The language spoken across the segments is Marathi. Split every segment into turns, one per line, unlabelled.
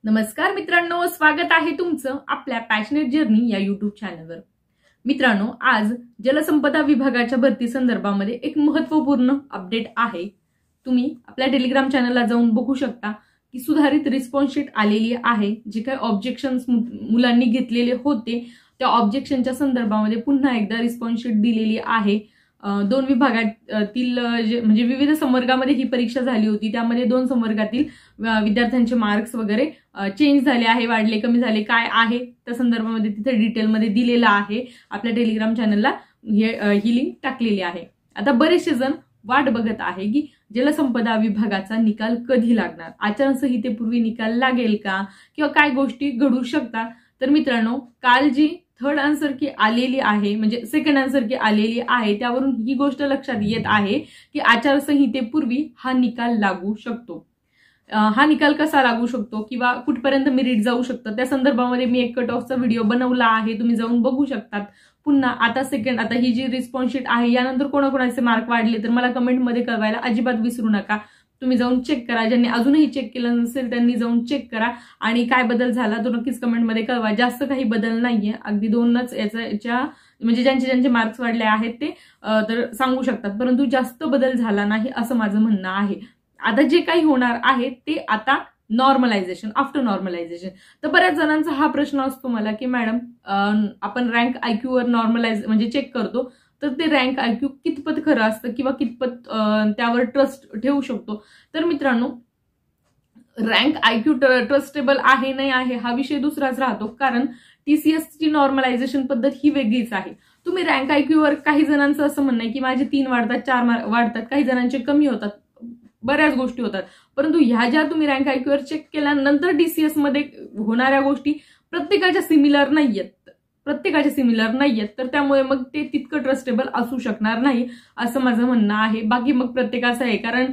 नमस्कार मित्रांनो, स्वागत आहे तुमचं आपल्या पॅशनेट जर्नी या यूट्यूब चॅनलवर। मित्रांनो, आज जलसंपदा विभागाच्या भरती संदर्भामध्ये एक महत्त्वपूर्ण अपडेट आहे। तुम्ही आपल्या टेलिग्राम चॅनलला जाऊन बघू शकता की सुधारित रिस्पॉन्स शीट आलेली आहे। जे काही ऑब्जेक्शन्स मुलांनी घेतलेले होते त्या ऑब्जेक्शनच्या संदर्भामध्ये पुन्हा एकदा रिस्पॉन्स शीट दिलेली आहे। दोन विभागातील म्हणजे विविध संवर्गामध्ये ही परीक्षा झाली होती, त्यामध्ये दोन संवर्गातील विद्यार्थ्यांचे मार्क्स वगैरे चेंज झाले आहे, वाढले कमी झाले काय आहे त्या संदर्भामध्ये तिथे डिटेलमध्ये दिलेलं आहे। आपल्या टेलिग्राम चॅनलला ही लिंक टाकलेली आहे। आता बरेचसे जण वाट बघत आहे की जलसंपदा विभागाचा निकाल कधी लागणार, आचारसंहितेपूर्वी निकाल लागेल का किंवा काय गोष्टी घडू शकतात। तर मित्रांनो, काल जी थर्ड आन्सर की आलेली आहे म्हणजे सेकंड आन्सर की आलेली आहे त्यावरून ही गोष्ट लक्षात येत आहे की आचारसंहितेपूर्वी हा निकाल लागू शकतो। हा निकाल कसा लागू शकतो किंवा कुठपर्यंत मेरिट जाऊ शकतं त्या संदर्भामध्ये मी एक कट ऑफचा व्हिडिओ बनवला आहे, तुम्ही जाऊन बघू शकतात। पुन्हा आता ही जी रिस्पॉन्स शीट आहे यानंतर कोणाकोणाचे मार्क वाढले तर मला कमेंटमध्ये कळवायला अजिबात विसरू नका। तुम्ही जाऊन चेक करा, ज्यांनी अजूनही चेक केलं नसेल त्यांनी जाऊन चेक करा आणि काय बदल झाला तो नक्कीच कमेंटमध्ये कळवा। जास्त काही बदल नाहीये, अगदी दोनच याच्या म्हणजे ज्यांचे मार्क्स वाढले आहेत ते तर सांगू शकतात, परंतु जास्त बदल झाला नाही असं माझं म्हणणं आहे। आता जे काही होणार आहे ते आता नॉर्मलायझेशन, आफ्टर नॉर्मलायझेशन। तर बऱ्याच जणांचा हा प्रश्न असतो मला की मॅडम आपण रँक आयक्यू वर नॉर्मलाइज म्हणजे चेक करतो तर ते रँक आयक्यू कितपत खरं असतं किंवा कितपत त्यावर ट्रस्ट ठेवू शकतो। तर मित्रांनो, रँक आयक्यू ट्रस्टेबल आहे नाही आहे हा विषय दुसराच राहतो, कारण टीसीएस ची नॉर्मलायझेशन पद्धत ही वेगळीच आहे। तुम्ही रँक आयक्यू वर काही जणांचं असं म्हणणं आहे की माझे 3 वाढतात 4 वाढतात, काही जणांचे कमी होतात, बऱ्याच गोष्टी होतात, परंतु ह्या ज्या तुम्ही रँक आयक्यू वर चेक केल्यानंतर टीसीएस मध्ये होणाऱ्या गोष्टी प्रत्येकाच्या सिमिलर नाहीयेत तर त्यामुळे मग ते तितकं ट्रस्टेबल असू शकणार नाही असं माझं म्हणणं आहे। बाकी मग प्रत्येकाचं आहे, कारण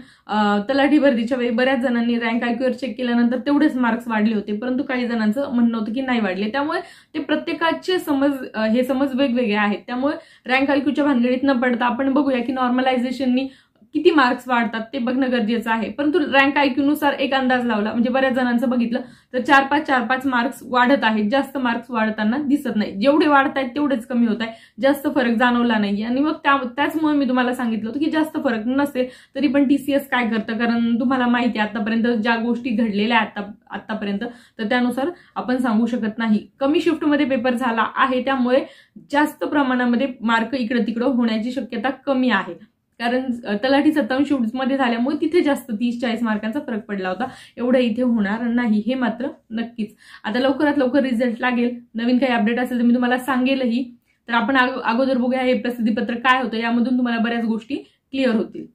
तलाठी भरतीच्या वेळी बऱ्याच जणांनी रँक आयक्यू वर चेक केल्यानंतर तेवढेच मार्क्स वाढले होते, परंतु काही जणांचं म्हणणं होतं की नाही वाढले। त्यामुळे ते प्रत्येकाचे समज वेगवेगळे आहेत। त्यामुळे रँक आयक्यूच्या भानगडीत न पडता आपण बघूया की नॉर्मलायझेशननी किती मार्क्स वाढतात ते बघणं गरजेचं आहे। परंतु रँक आयक्यू नुसार एक अंदाज लावला म्हणजे बऱ्याच जणांचं बघितलं तर 4-5 मार्क्स वाढत आहेत, जास्त मार्क्स वाढताना दिसत नाही। जेवढे वाढत आहेत तेवढेच कमी होत आहे, जास्त फरक जाणवला नाही। आणि मग त्याचमुळे मी तुम्हाला सांगितलं होतं की जास्त फरक नसेल तरी पण टीसीएस काय करतं, कारण तुम्हाला माहिती आहे आतापर्यंत ज्या गोष्टी घडलेल्या आतापर्यंत तर त्यानुसार आपण सांगू शकत नाही। कमी शिफ्टमध्ये पेपर झाला आहे त्यामुळे जास्त प्रमाणामध्ये मार्क इकडे तिकडे होण्याची शक्यता कमी आहे, कारण तलाठी 57 शिफ्ट मध्ये झाल्यामुळे तिथे जास्त 30-40 मार्कांचा फरक पडला होता, एवढं इथे होणार नाही हे मात्र नक्कीच। आता लवकरात लवकर रिझल्ट लागेल, नवीन काही अपडेट असेल तर मी तुम्हाला सांगेलही। तर आपण अगोदर बघूया हे प्रसिद्धीपत्र काय होतं, यामधून तुम्हाला बऱ्याच गोष्टी क्लिअर होतील।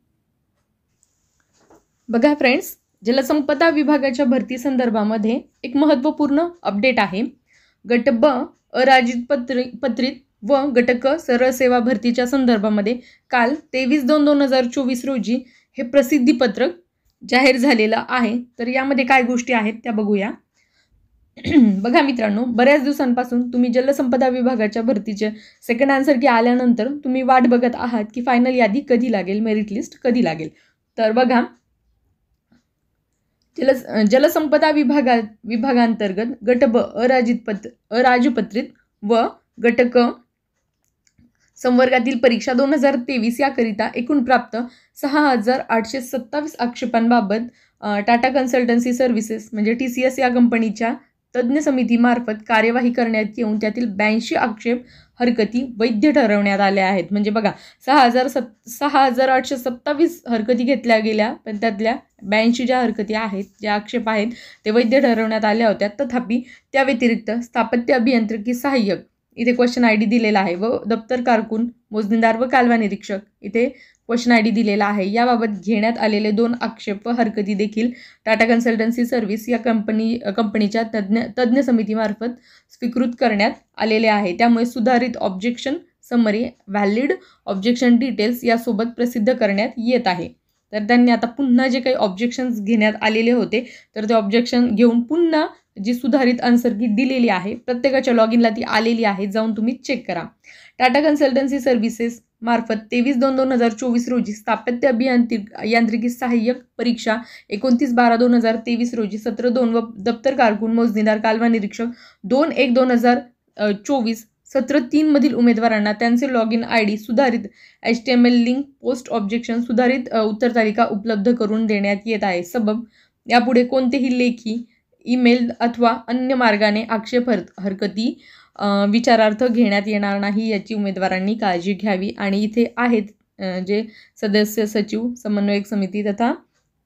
बघा फ्रेंड्स, जलसंपदा विभागाच्या भरती संदर्भामध्ये एक महत्त्वपूर्ण अपडेट आहे। गट ब अराजित पत्रित व गट क सरळ सेवा भरतीच्या संदर्भामध्ये काल 23/2/2024 रोजी हे प्रसिद्धी पत्रक जाहीर झालेलं आहे। तर यामध्ये काय गोष्टी आहेत त्या बघूया। बघा मित्रांनो, बऱ्याच दिवसांपासून तुम्ही जलसंपदा विभागाच्या भरतीचे सेकंड आन्सर की आल्यानंतर तुम्ही वाट बघत आहात की फायनल यादी कधी लागेल, मेरिट लिस्ट कधी लागेल। तर बघा, जलसंपदा विभागांतर्गत गट ब अराजपत्रित व गट क संवर्गातील परीक्षा 2023 याकरिता एकूण प्राप्त 6,827 आक्षेपांबाबत टाटा कन्सल्टन्सी सर्व्हिसेस म्हणजे टीसीएस या कंपनीच्या तज्ज्ञ समितीमार्फत कार्यवाही करण्यात येऊन त्यातील 82 आक्षेप हरकती वैध ठरवण्यात आल्या आहेत। म्हणजे बघा, 6,827 हरकती घेतल्या गेल्या, पण त्यातल्या 82 ज्या हरकती आहेत, ज्या आक्षेप आहेत ते वैध ठरवण्यात आल्या होत्या। तथापि त्या व्यतिरिक्त स्थापत्य अभियांत्रिकी सहाय्यक इथे क्वेश्चन आयडी दिलेला आहे व दप्तर कारकून, मोजणीदार व कालवा निरीक्षक इथे क्वेश्चन आयडी दिलेला आहे। याबाबत घेण्यात आलेले 2 आक्षेप व हरकती देखील टाटा कन्सल्टन्सी सर्व्हिस या कंपनीच्या तज्ज्ञ समितीमार्फत स्वीकृत करण्यात आलेले आहे। त्यामुळे सुधारित objection summary, valid objection details यासोबत प्रसिद्ध करण्यात येत आहे। तर त्यांनी आता पुन्हा जे काही ऑब्जेक्शन्स घेण्यात आलेले होते तर ते ऑब्जेक्शन घेऊन पुन्हा जी सुधारित आन्सर की दिलेली आहे प्रत्येकाच्या लॉग इनला ती आलेली आहे, जाऊन तुम्ही चेक करा। टाटा कन्सल्टन्सी सर्व्हिसेस मार्फत 23/2/2024 रोजी स्थापत्य अभियांत्रिकी सहाय्यक परीक्षा 29/12/2023 रोजी सत्र 2 व दप्तर कारकून मोजणीदार कालवा निरीक्षक 2/1/2024 सत्र 3 मधील उमेदवारांना त्यांचे लॉग इन ID सुधारित HTML लिंक पोस्ट ऑब्जेक्शन सुधारित उत्तर तालिका उपलब्ध करून देण्यात येत आहे। सबब यापुढे कोणतेही लेखी ईमेल अथवा अन्य मार्गाने आक्षेप हरकती विचारार्थ घेण्यात येणार नाही याची उमेदवारांनी काळजी घ्यावी। आणि इथे आहेत जे सदस्य सचिव समन्वयक समिती तथा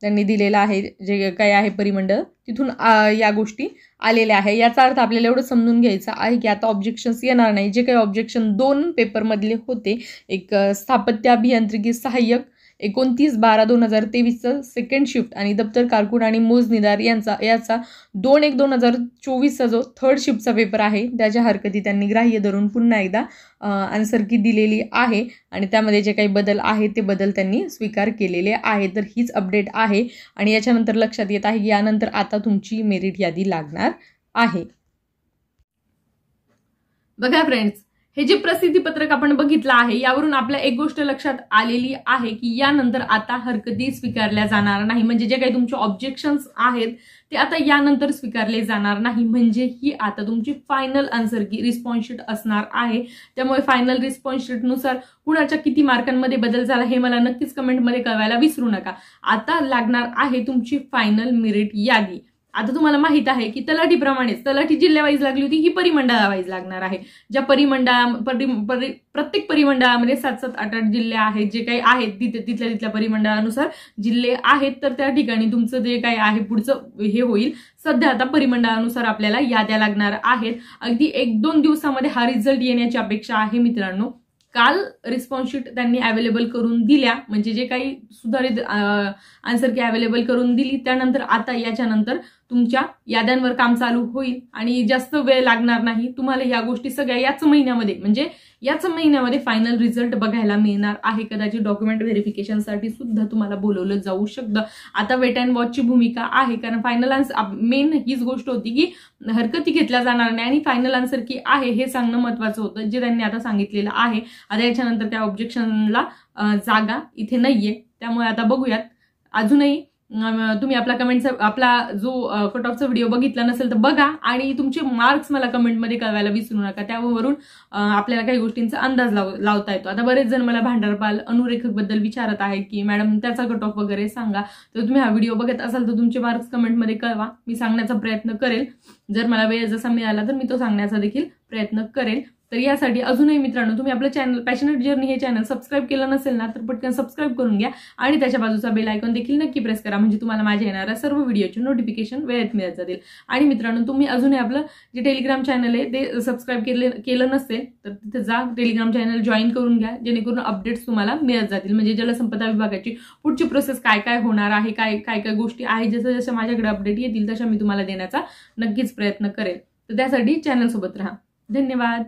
त्यांनी दिलेला आहे जे काय आहे परिमंडळ तिथून या गोष्टी आलेल्या आहे। याचा अर्थ आपल्याला एवढं समजून घ्यायचं आहे की आता ऑब्जेक्शन्स येणार नाही। जे काही ऑब्जेक्शन 2 पेपरमधले होते, एक स्थापत्य अभियांत्रिकी सहाय्यक 29/12/2023 सेकंड शिफ्ट आणि दप्तर कारकून आणि मोजणीदार याचा 2/1/2024 जो थर्ड शिफ्टचा पेपर आहे त्याच्या हरकती त्यांनी ग्राह्य धरून पुन्हा एकदा आन्सर की दिलेली आहे आणि त्यामध्ये जे काही बदल आहे ते बदल त्यांनी स्वीकार केलेले आहे। तर हीच अपडेट आहे आणि याच्यानंतर लक्षात येत आहे की यानंतर आता तुमची मेरिट यादी लागणार आहे। बघा फ्रेंड्स, हे जे प्रसिद्धीपत्रक आपण बघितलं आहे यावरून आपल्या एक गोष्ट लक्षात आलेली आहे की यानंतर आता हरकती स्वीकारल्या जाणार नाही। म्हणजे जे काही तुमचे ऑब्जेक्शन्स आहेत ते आता यानंतर स्वीकारले जाणार नाही। म्हणजे ही आता तुमची फायनल आन्सर की रिस्पॉन्स शीट असणार आहे। त्यामुळे फायनल रिस्पॉन्स शीट नुसार कुणाच्या किती मार्कांमध्ये बदल झाला हे मला नक्कीच कमेंटमध्ये कळवायला विसरू नका। आता लागणार आहे तुमची फायनल मेरिट यादी। आता तुम्हाला माहित आहे की तलाठीप्रमाणेच तलाठी जिल्ह्यावाईज लागली होती, ही परिमंडळावाईज लागणार आहे। ज्या प्रत्येक परिमंडळामध्ये 7-7, 8-8 जिल्हे आहेत, जे काही आहेत तिथल्या परिमंडळानुसार जिल्हे आहेत, तर त्या ठिकाणी तुमचं जे काही आहे पुढचं हे होईल। सध्या आता परिमंडळानुसार आपल्याला याद्या लागणार आहेत। अगदी 1-2 दिवसामध्ये हा रिझल्ट येण्याची अपेक्षा आहे मित्रांनो। काल रिस्पॉन्स शीट त्यांनी अवेलेबल करून दिल्या, म्हणजे जे काही सुधारित आन्सर की अवेलेबल करून दिली त्यानंतर आता याच्यानंतर तुमच्या याद्यांवर काम चालू होईल आणि जास्त वेळ लागणार नाही। तुम्हाला या गोष्टी सगळ्या याच महिन्यामध्ये फायनल रिझल्ट बघायला मिळणार आहे। कदाचित डॉक्युमेंट व्हेरिफिकेशनसाठी सुद्धा तुम्हाला बोलवलं जाऊ शकतं। आता वेट अँड वॉचची भूमिका आहे, कारण फायनल आन्सर मेन हीच गोष्ट होती की हरकती घेतल्या जाणार नाही आणि फायनल आन्सर की आहे हे सांगणं महत्त्वाचं होतं, जे त्यांनी आता सांगितलेलं आहे। आता याच्यानंतर त्या ऑब्जेक्शनला जागा इथे नाहीये, त्यामुळे आता बघूयात। अजूनही तुम्ही आपला जो कट ऑफचा व्हिडिओ बघितला नसेल तर बघा आणि तुमचे मार्क्स मला कमेंटमध्ये कळवायला विसरू नका। त्यावरून आपल्याला काही गोष्टींचा अंदाज लावता येतो। आता बरेच जण मला भांडारपाल अनुरेखक बद्दल विचारत आहेत की मॅडम त्याचा कट ऑफ वगैरे सांगा। तर तुम्ही हा व्हिडिओ बघत असाल तर तुमचे मार्क्स कमेंटमध्ये कळवा, मी सांगण्याचा प्रयत्न करेल। जर मला वेळ जसा मिळाला तर मी तो सांगण्याचा देखील प्रयत्न करेल। तर यासाठी अजूनही मित्रांनो तुम्ही आपलं चॅनल पॅशनेट जर्नी हे चॅनल सबस्क्राईब केलं नसेल ना तर पटकन सबस्क्राईब करून घ्या आणि त्याच्या बाजूचा बेल आयकॉन देखील नक्की प्रेस करा, म्हणजे तुम्हाला माझ्या येणाऱ्या सर्व व्हिडिओचे नोटिफिकेशन वेळेत मिळत जातील। आणि मित्रांनो तुम्ही अजूनही आपलं जे टेलिग्राम चॅनल आहे ते सबस्क्राईब केलं नसेल तर तिथे जा, टेलिग्राम चॅनल जॉईन करून घ्या, जेणेकरून अपडेट्स तुम्हाला मिळत जातील। म्हणजे जलसंपदा विभागाची पुढची प्रोसेस काय होणार आहे, काय गोष्टी आहेत, जसं माझ्याकडे अपडेट येतील तशा मी तुम्हाला देण्याचा नक्कीच प्रयत्न करेल। तर त्यासाठी चॅनल सोबत राहा। धन्यवाद।